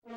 Mi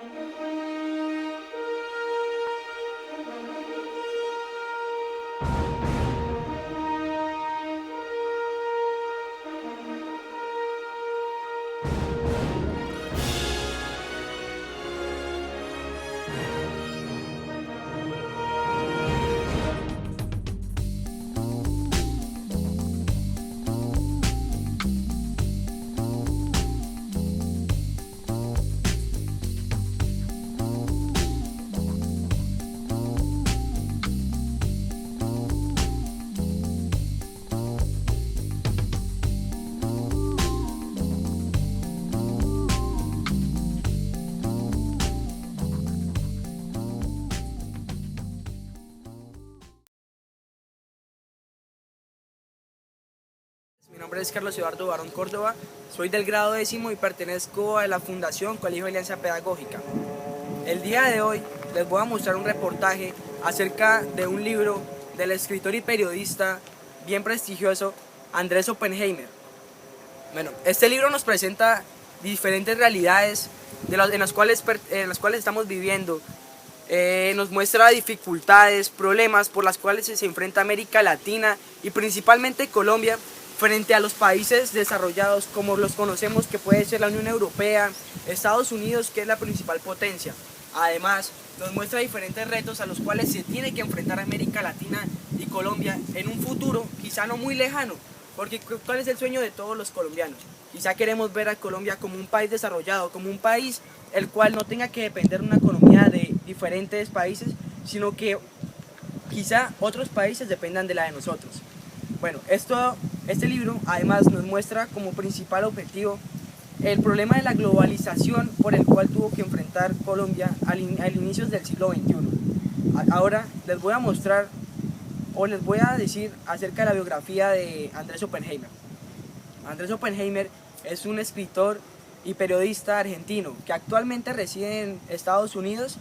nombre es Carlos Eduardo Barón Córdoba, soy del grado 10º y pertenezco a la Fundación Colegio de Alianza Pedagógica. El día de hoy les voy a mostrar un reportaje acerca de un libro del escritor y periodista bien prestigioso Andrés Oppenheimer. Bueno, este libro nos presenta diferentes realidades en las cuales estamos viviendo. Nos muestra dificultades, problemas por las cuales se enfrenta América Latina y principalmente Colombia frente a los países desarrollados como los conocemos, que puede ser la Unión Europea, Estados Unidos, que es la principal potencia. Además, nos muestra diferentes retos a los cuales se tiene que enfrentar América Latina y Colombia en un futuro quizá no muy lejano, porque ¿cuál es el sueño de todos los colombianos? Quizá queremos ver a Colombia como un país desarrollado, como un país el cual no tenga que depender de una economía de diferentes países, sino que quizá otros países dependan de la de nosotros. Bueno, este libro además nos muestra como principal objetivo el problema de la globalización por el cual tuvo que enfrentar Colombia al inicios del siglo XXI. Ahora les voy a mostrar o les voy a decir acerca de la biografía de Andrés Oppenheimer. Andrés Oppenheimer es un escritor y periodista argentino que actualmente reside en Estados Unidos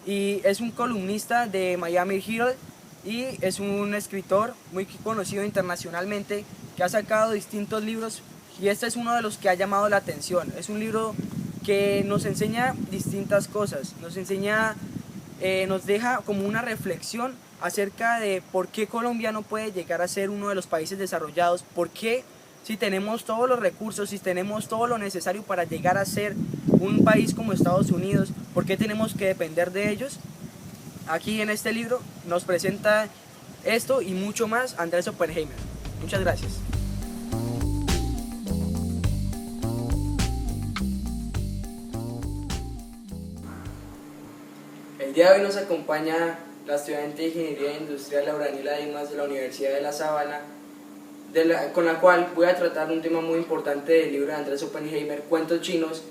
y es un columnista de Miami Herald y es un escritor muy conocido internacionalmente que ha sacado distintos libros y este es uno de los que ha llamado la atención. Es un libro que nos enseña distintas cosas, nos deja como una reflexión acerca de por qué Colombia no puede llegar a ser uno de los países desarrollados, por qué si tenemos todos los recursos, si tenemos todo lo necesario para llegar a ser un país como Estados Unidos, por qué tenemos que depender de ellos. Aquí en este libro nos presenta esto y mucho más Andrés Oppenheimer. Muchas gracias. El día de hoy nos acompaña la estudiante de Ingeniería Industrial Laura Daniela Dimas de la Universidad de La Sabana, con la cual voy a tratar un tema muy importante del libro de Andrés Oppenheimer, Cuentos chinos,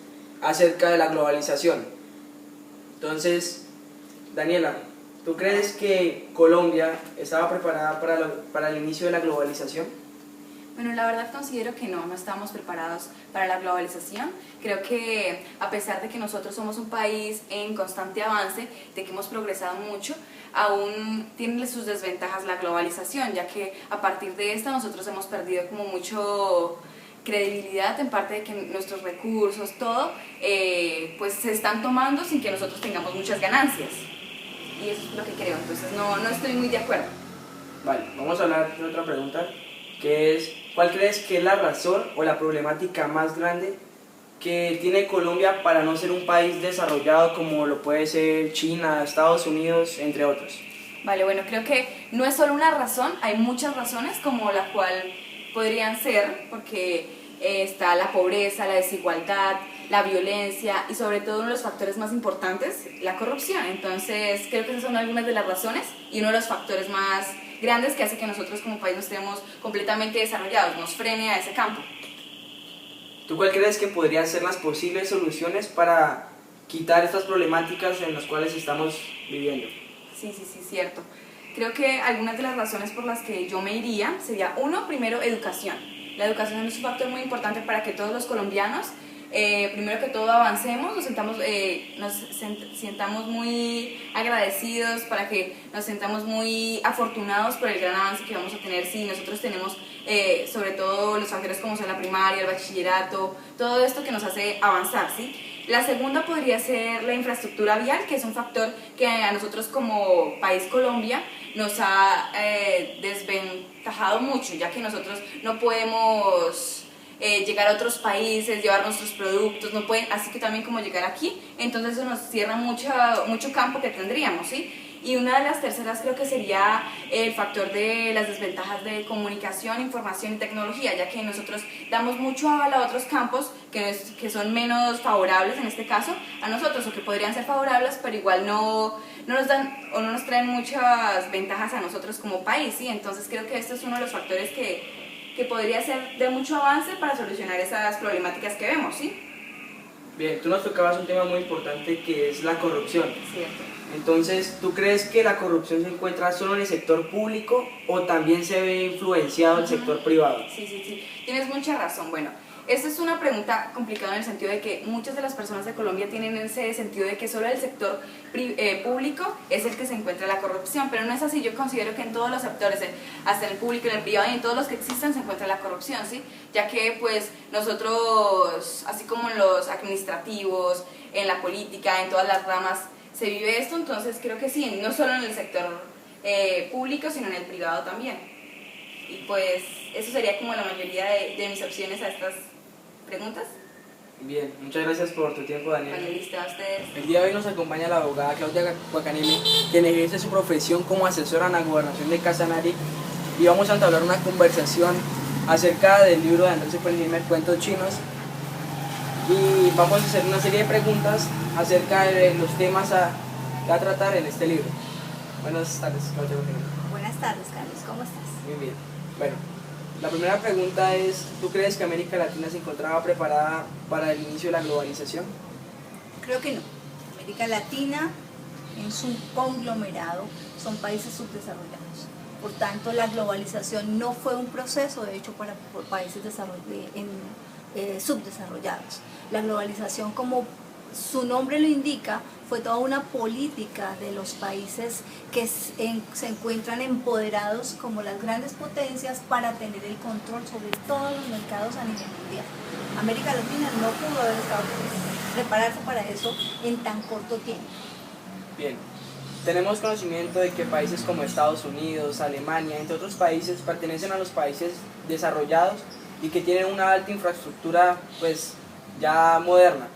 acerca de la globalización. Entonces, Daniela, ¿tú crees que Colombia estaba preparada para el inicio de la globalización? Bueno, la verdad considero que no estamos preparados para la globalización. Creo que a pesar de que nosotros somos un país en constante avance, de que hemos progresado mucho, aún tiene sus desventajas la globalización, ya que a partir de esta nosotros hemos perdido como mucho credibilidad en parte de que nuestros recursos, todo, pues se están tomando sin que nosotros tengamos muchas ganancias. Y eso es lo que creo, entonces no estoy muy de acuerdo. Vale, vamos a hablar de otra pregunta, que es, ¿cuál crees que es la razón o la problemática más grande que tiene Colombia para no ser un país desarrollado como lo puede ser China, Estados Unidos, entre otros? Vale, bueno, creo que no es solo una razón, hay muchas razones como la cual podrían ser, porque está la pobreza, la desigualdad, la violencia y sobre todo uno de los factores más importantes, la corrupción. Entonces creo que esas son algunas de las razones y uno de los factores más grandes que hace que nosotros como país no estemos completamente desarrollados, nos frene a ese campo. ¿Tú cuál crees que podrían ser las posibles soluciones para quitar estas problemáticas en las cuales estamos viviendo? Sí, cierto. Creo que algunas de las razones por las que yo me iría sería, uno, primero, educación. La educación es un factor muy importante para que todos los colombianos, primero que todo, avancemos, nos sintamos muy agradecidos, para que nos sintamos muy afortunados por el gran avance que vamos a tener si nosotros tenemos, sobre todo los factores como son la primaria, el bachillerato, todo esto que nos hace avanzar, ¿sí? La segunda podría ser la infraestructura vial, que es un factor que a nosotros como país Colombia nos ha desventajado mucho, ya que nosotros no podemos llegar a otros países, llevar nuestros productos, no pueden, así que también como llegar aquí, entonces eso nos cierra mucho campo que tendríamos, ¿sí? Y una de las terceras creo que sería el factor de las desventajas de comunicación, información y tecnología, ya que nosotros damos mucho aval a otros campos que son menos favorables en este caso a nosotros, o que podrían ser favorables, pero igual no nos dan o no nos traen muchas ventajas a nosotros como país, ¿sí? Entonces creo que esto es uno de los factores que podría ser de mucho avance para solucionar esas problemáticas que vemos, ¿sí? Bien, tú nos tocabas un tema muy importante que es la corrupción. Cierto. Entonces, ¿tú crees que la corrupción se encuentra solo en el sector público o también se ve influenciado el sector privado? Sí, tienes mucha razón. Bueno, esta es una pregunta complicada en el sentido de que muchas de las personas de Colombia tienen ese sentido de que solo el sector público es el que se encuentra la corrupción, pero no es así. Yo considero que en todos los sectores, hasta en el público, en el privado y en todos los que existen se encuentra la corrupción, ¿sí? Ya que pues nosotros, así como en los administrativos, en la política, en todas las ramas, se vive esto, entonces creo que sí, no solo en el sector público, sino en el privado también. Y pues eso sería como la mayoría de mis opciones a estas preguntas. Bien, muchas gracias por tu tiempo, Daniel. Bueno, listo, a ustedes. El día de hoy nos acompaña la abogada Claudia Guacanimi, quien ejerce su profesión como asesora en la gobernación de Casanare, y vamos a entablar una conversación acerca del libro de Andrés Oppenheimer, Cuentos Chinos, y vamos a hacer una serie de preguntas acerca de los temas a tratar en este libro. Buenas tardes, Claudia Guacanimi. Buenas tardes, Carlos, ¿cómo estás? Muy bien. Bueno, la primera pregunta es, ¿tú crees que América Latina se encontraba preparada para el inicio de la globalización? Creo que no. América Latina, en su conglomerado, son países subdesarrollados. Por tanto, la globalización no fue un proceso hecho por países subdesarrollados. La globalización, como su nombre lo indica, fue toda una política de los países que se encuentran empoderados como las grandes potencias para tener el control sobre todos los mercados a nivel mundial. América Latina no pudo haber estado prepararse para eso en tan corto tiempo. Bien, tenemos conocimiento de que países como Estados Unidos, Alemania, entre otros países, pertenecen a los países desarrollados y que tienen una alta infraestructura pues ya moderna.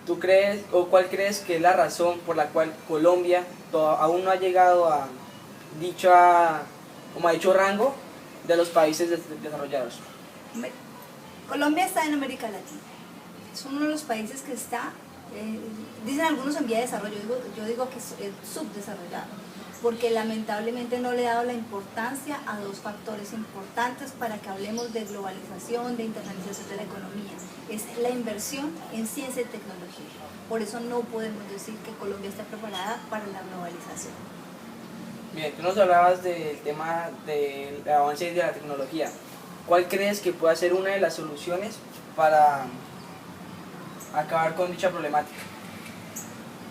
¿Tú crees o cuál crees que es la razón por la cual Colombia aún no ha llegado a dicho rango de los países desarrollados? Colombia está en América Latina. Es uno de los países que está, dicen algunos en vía de desarrollo, yo digo que es subdesarrollado, porque lamentablemente no le he dado la importancia a dos factores importantes para que hablemos de globalización, de internalización de la economía. Es la inversión en ciencia y tecnología. Por eso no podemos decir que Colombia está preparada para la globalización. Bien, tú nos hablabas del tema del avance de la tecnología. ¿Cuál crees que pueda ser una de las soluciones para acabar con dicha problemática?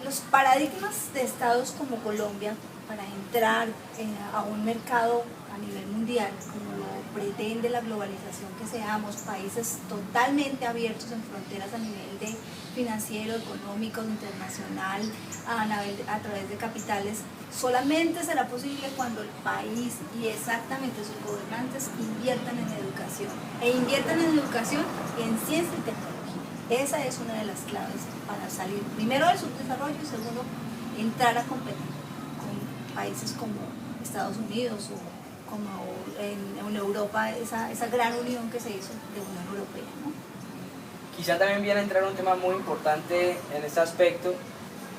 Los paradigmas de estados como Colombia para entrar a un mercado a nivel mundial, como lo pretende la globalización, que seamos países totalmente abiertos en fronteras a nivel de financiero, económico, internacional, a través de capitales, solamente será posible cuando el país y exactamente sus gobernantes inviertan en educación, en ciencia y tecnología. Esa es una de las claves para salir primero del subdesarrollo y segundo, entrar a competir con países como Estados Unidos o como en Europa, esa gran unión que se hizo de Unión Europea, ¿no? Quizá también viene a entrar un tema muy importante en este aspecto,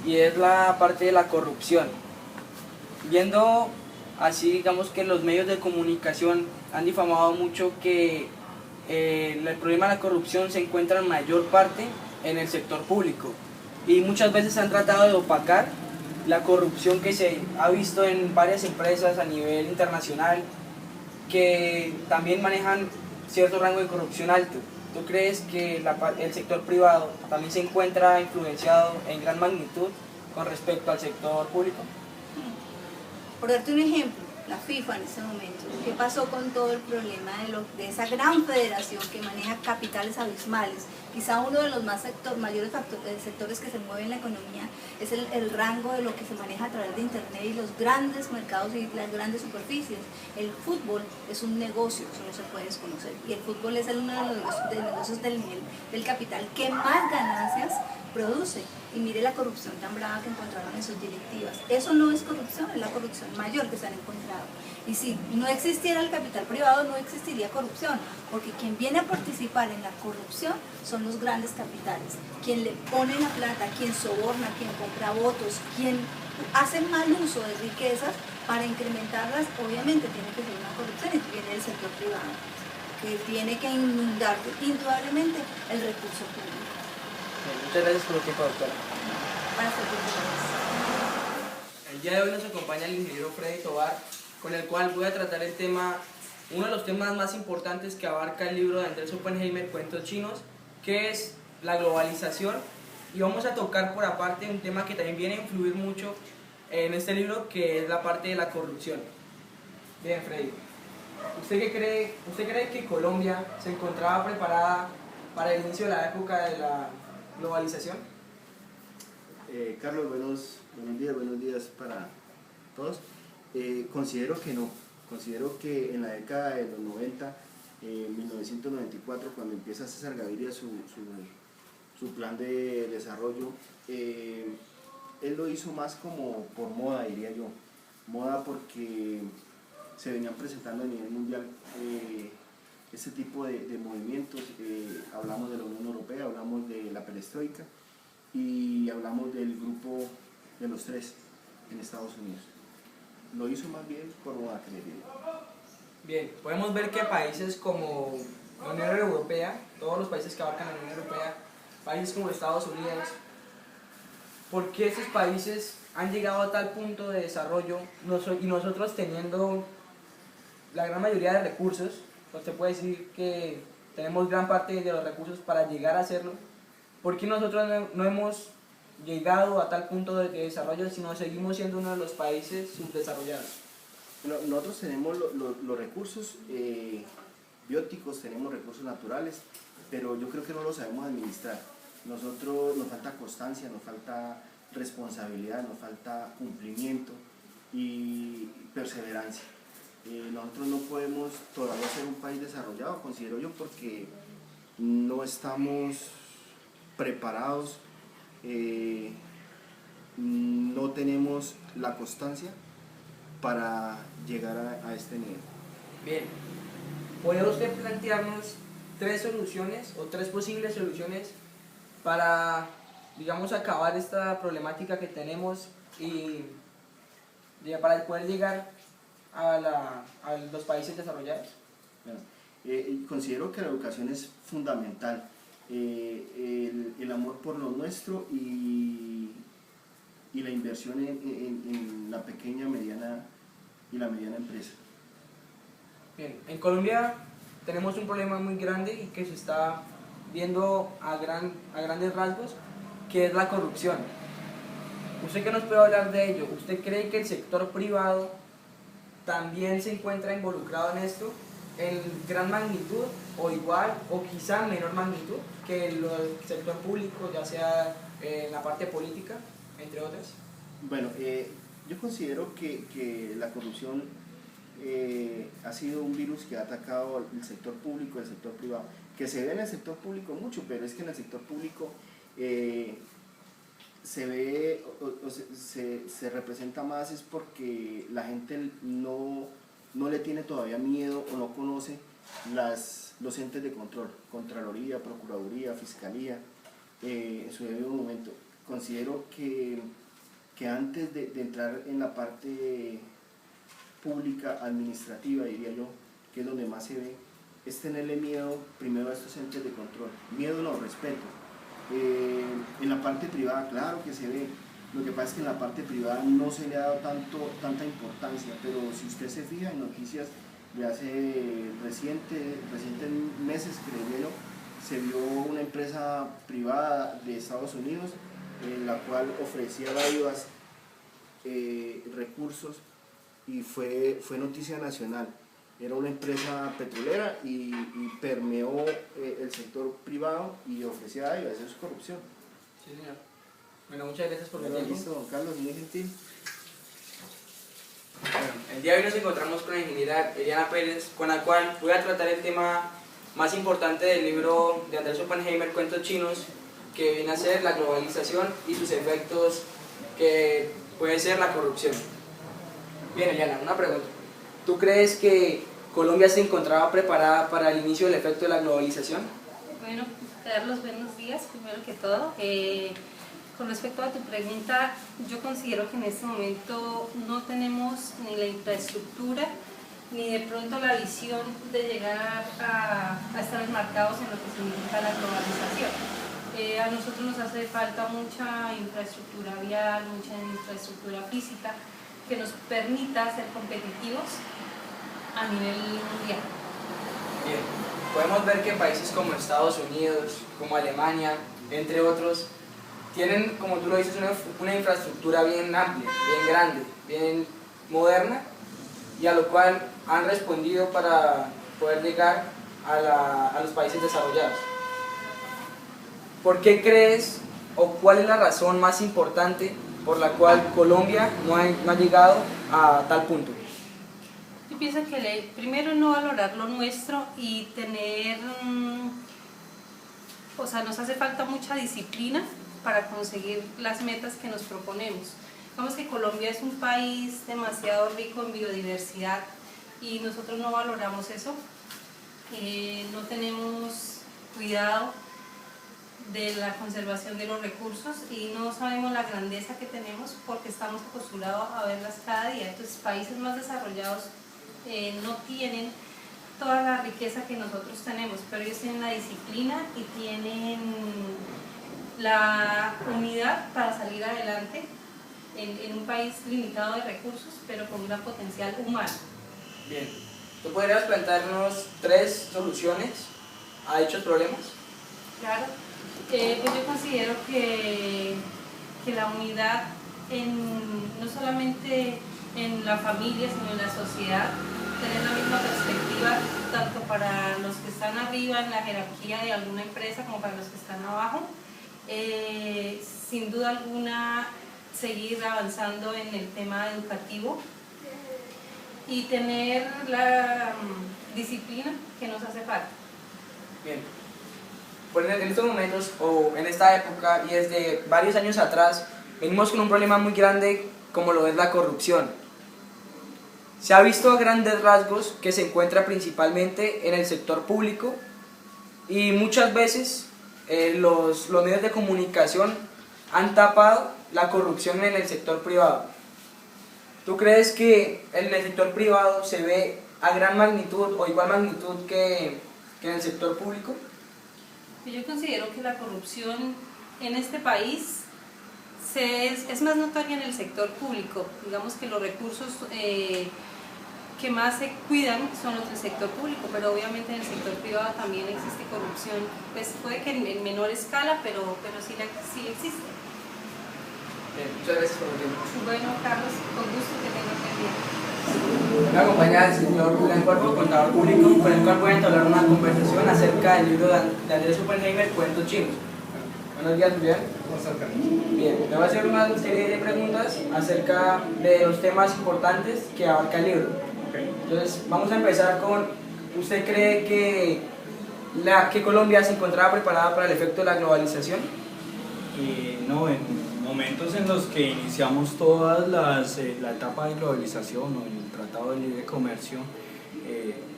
y es la parte de la corrupción. Viendo así, digamos que los medios de comunicación han difamado mucho que el problema de la corrupción se encuentra en mayor parte en el sector público, y muchas veces han tratado de opacar la corrupción que se ha visto en varias empresas a nivel internacional que también manejan cierto rango de corrupción alto. ¿Tú crees que el sector privado también se encuentra influenciado en gran magnitud con respecto al sector público? Por darte un ejemplo, la FIFA en este momento, ¿qué pasó con todo el problema de esa gran federación que maneja capitales abismales, Quizá uno de los mayores sectores que se mueven en la economía es el rango de lo que se maneja a través de Internet y los grandes mercados y las grandes superficies. El fútbol es un negocio, eso no se puede desconocer, y el fútbol es uno de los negocios del nivel del capital que más ganancias produce. Y mire la corrupción tan brava que encontraron en sus directivas. Eso no es corrupción, es la corrupción mayor que se han encontrado. Y si no existiera el capital privado, no existiría corrupción, porque quien viene a participar en la corrupción son los grandes capitales, quien le pone la plata, quien soborna, quien compra votos, quien hace mal uso de riquezas para incrementarlas. Obviamente tiene que ser una corrupción y viene del sector privado, que tiene que inundar indudablemente el recurso público. Muchas gracias por tu tiempo, doctora. Para servir. El día de hoy nos acompaña el ingeniero Freddy Tovar, con el cual voy a tratar el tema, uno de los temas más importantes que abarca el libro de Andrés Oppenheimer, Cuentos Chinos, que es la globalización, y vamos a tocar por aparte un tema que también viene a influir mucho en este libro, que es la parte de la corrupción. Bien, Freddy, ¿usted cree que Colombia se encontraba preparada para el inicio de la época de la globalización? Carlos, buenos días para todos. Considero que no, considero que en la década de los 90, 1994, cuando empieza César Gaviria su plan de desarrollo, él lo hizo más como por moda, diría yo, moda porque se venían presentando a nivel mundial este tipo de movimientos. Hablamos de la Unión Europea, hablamos de la perestroika y hablamos del grupo de los tres en Estados Unidos. Lo hizo más bien por moda, creería. Bien, podemos ver que países como la Unión Europea, todos los países que abarcan la Unión Europea, países como Estados Unidos, ¿por qué esos países han llegado a tal punto de desarrollo y nosotros teniendo la gran mayoría de recursos? Usted puede decir que tenemos gran parte de los recursos para llegar a hacerlo. ¿Por qué nosotros no hemos llegado a tal punto de desarrollo, sino seguimos siendo uno de los países subdesarrollados? Bueno, nosotros tenemos los recursos bióticos, tenemos recursos naturales, pero yo creo que no los sabemos administrar. Nosotros nos falta constancia, nos falta responsabilidad, nos falta cumplimiento y perseverancia. Nosotros no podemos todavía ser un país desarrollado, considero yo, porque no estamos preparados, no tenemos la constancia para llegar a este nivel. Bien, ¿puede usted plantearnos tres soluciones o tres posibles soluciones para, digamos, acabar esta problemática que tenemos y para poder llegar a los países desarrollados? Bueno, considero que la educación es fundamental, el amor por lo nuestro y la inversión en la pequeña, mediana y la mediana empresa. Bien, en Colombia tenemos un problema muy grande y que se está viendo a grandes rasgos, que es la corrupción. ¿Usted qué nos puede hablar de ello? ¿Usted cree que el sector privado también se encuentra involucrado en esto en gran magnitud o igual o quizá menor magnitud que el sector público, ya sea en la parte política, entre otras? Bueno, yo considero que la corrupción ha sido un virus que ha atacado el sector público, el sector privado, que se ve en el sector público mucho, pero es que en el sector público se ve o se representa más es porque la gente no le tiene todavía miedo o no conoce los entes de control, Contraloría, Procuraduría, Fiscalía, en su debido momento. Considero que antes de entrar en la parte pública, administrativa, diría yo, que es donde más se ve, es tenerle miedo primero a estos entes de control. Miedo no, respeto. En la parte privada, claro que se ve. Lo que pasa es que en la parte privada no se le ha dado tanta importancia, pero si usted se fija en noticias de hace recientes meses, creería yo, se vio una empresa privada de Estados Unidos en la cual ofrecía dádivas, recursos, y fue noticia nacional. era una empresa petrolera y permeó el sector privado y ofrecía a ellos, eso es corrupción. Sí, señor. Bueno, muchas gracias por Bueno, venir. listo, don Carlos, muy gentil. Bueno, el día de hoy nos encontramos con la ingeniera Eliana Pérez, con la cual voy a tratar el tema más importante del libro de Andrés Oppenheimer, Cuentos Chinos, que viene a ser la globalización y sus efectos, que puede ser la corrupción. Bien, Eliana, una pregunta. ¿Tú crees que Colombia se encontraba preparada para el inicio del efecto de la globalización? Bueno, Carlos, buenos días, primero que todo. Con respecto a tu pregunta, yo considero que en este momento no tenemos ni la infraestructura ni de pronto la visión de llegar a estar enmarcados en lo que significa la globalización. A nosotros nos hace falta mucha infraestructura vial, mucha infraestructura física que nos permita ser competitivos a nivel mundial. Bien, podemos ver que países como Estados Unidos, como Alemania, entre otros, tienen, como tú lo dices, una infraestructura bien amplia, bien grande, bien moderna, y a lo cual han respondido para poder llegar a los países desarrollados. ¿Por qué crees o cuál es la razón más importante por la cual Colombia no ha llegado a tal punto? Yo pienso que primero no valorar lo nuestro y tener, o sea, nos hace falta mucha disciplina para conseguir las metas que nos proponemos. Digamos que Colombia es un país demasiado rico en biodiversidad y nosotros no valoramos eso, no tenemos cuidado de la conservación de los recursos y no sabemos la grandeza que tenemos porque estamos acostumbrados a verlas cada día. Entonces, países más desarrollados no tienen toda la riqueza que nosotros tenemos, pero ellos tienen la disciplina y tienen la unidad para salir adelante en un país limitado de recursos, pero con un gran potencial humano. Bien, ¿tú podrías plantearnos 3 soluciones a dichos problemas? Claro, pues yo considero que la unidad no solamente en la familia, sino en la sociedad, tener la misma perspectiva tanto para los que están arriba en la jerarquía de alguna empresa como para los que están abajo. Sin duda alguna, seguir avanzando en el tema educativo y tener la disciplina que nos hace falta. Bien, pues en estos momentos o en esta época y desde varios años atrás venimos con un problema muy grande como lo es la corrupción. Se ha visto a grandes rasgos que se encuentra principalmente en el sector público y muchas veces los medios de comunicación han tapado la corrupción en el sector privado. ¿Tú crees que en el sector privado se ve a gran magnitud o igual magnitud que en el sector público? Yo considero que la corrupción en este país es más notoria en el sector público. Digamos que los recursos que más se cuidan son los del sector público, pero obviamente en el sector privado también existe corrupción, pues puede que en menor escala, pero sí existe. Bien, muchas gracias por el tiempo. Bueno, Carlos, con gusto, que tengas buen día. Me acompaña el señor Julián Cuervo, contador público, con el cual voy a entablar una conversación acerca del libro de Andrés Oppenheimer, Cuentos Chinos. Buenos días, Julián. Bien, le voy a hacer una serie de preguntas acerca de los temas importantes que abarca el libro. Entonces, vamos a empezar con, ¿usted cree que Colombia se encontraba preparada para el efecto de la globalización? No, en momentos en los que iniciamos todas la etapa de globalización o el Tratado de Libre Comercio,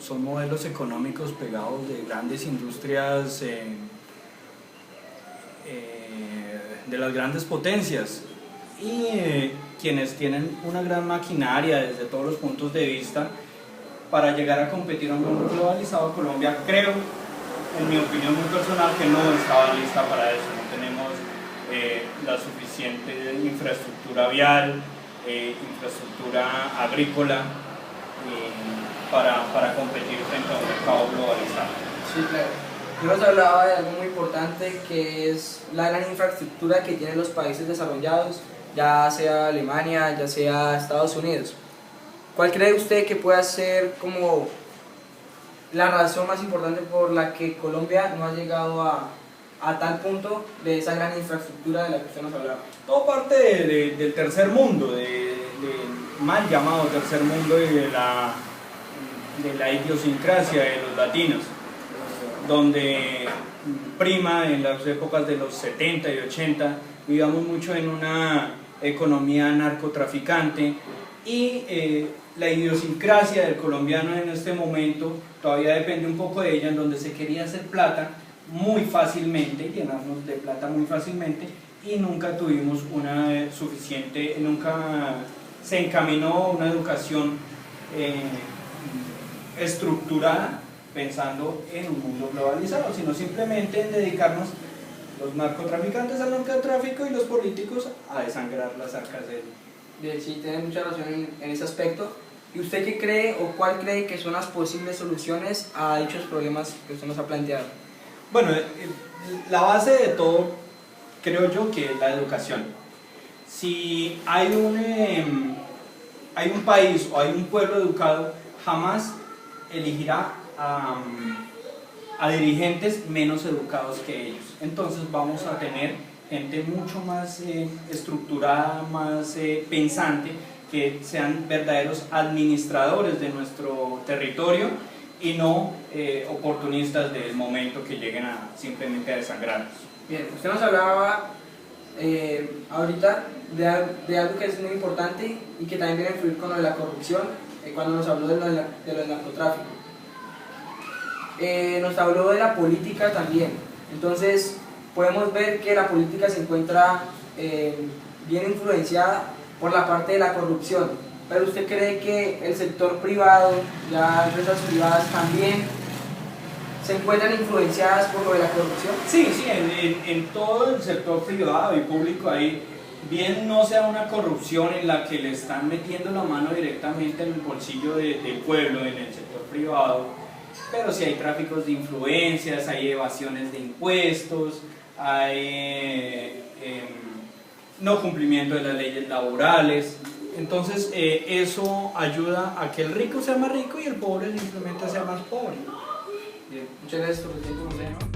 son modelos económicos pegados de grandes industrias de las grandes potencias y quienes tienen una gran maquinaria desde todos los puntos de vista para llegar a competir a un mundo globalizado. Colombia, creo, en mi opinión muy personal, que no estaba lista para eso. No tenemos la suficiente infraestructura vial, infraestructura agrícola para competir frente a un mercado globalizado. Sí, claro. Yo nos hablaba de algo muy importante que es la gran infraestructura que tienen los países desarrollados, ya sea Alemania, ya sea Estados Unidos. ¿Cuál cree usted que pueda ser como la razón más importante por la que Colombia no ha llegado a tal punto de esa gran infraestructura de la que usted nos hablaba? Todo parte del tercer mundo, del mal llamado tercer mundo y de la idiosincrasia de los latinos, donde prima en las épocas de los 70 y 80, vivíamos mucho en una economía narcotraficante y la idiosincrasia del colombiano en este momento todavía depende un poco de ella, en donde se quería hacer plata muy fácilmente, llenarnos de plata muy fácilmente, y nunca tuvimos una suficiente, nunca se encaminó una educación estructurada pensando en un mundo globalizado, sino simplemente en dedicarnos los narcotraficantes al narcotráfico y los políticos a desangrar las arcas de... Sí, tiene mucha razón en ese aspecto. ¿Y usted qué cree o cuál cree que son las posibles soluciones a dichos problemas que usted nos ha planteado? Bueno, la base de todo creo yo que es la educación. Si hay un país o hay un pueblo educado, jamás elegirá a dirigentes menos educados que ellos. Entonces vamos a tener gente mucho más estructurada, más pensante, que sean verdaderos administradores de nuestro territorio y no oportunistas del momento que lleguen simplemente a desangrarnos. Bien, usted nos hablaba ahorita de algo que es muy importante y que también viene a influir con lo de la corrupción, cuando nos habló de lo del narcotráfico. Nos habló de la política también. Entonces podemos ver que la política se encuentra bien influenciada por la parte de la corrupción. Pero ¿usted cree que el sector privado, las empresas privadas también se encuentran influenciadas por lo de la corrupción? Sí, en todo el sector privado y público hay, bien no sea una corrupción en la que le están metiendo la mano directamente en el bolsillo del pueblo, en el sector privado, pero sí hay tráficos de influencias, hay evasiones de impuestos, hay no cumplimiento de las leyes laborales. Entonces eso ayuda a que el rico sea más rico y el pobre simplemente sea más pobre. Bien, muchas gracias por su tiempo, José.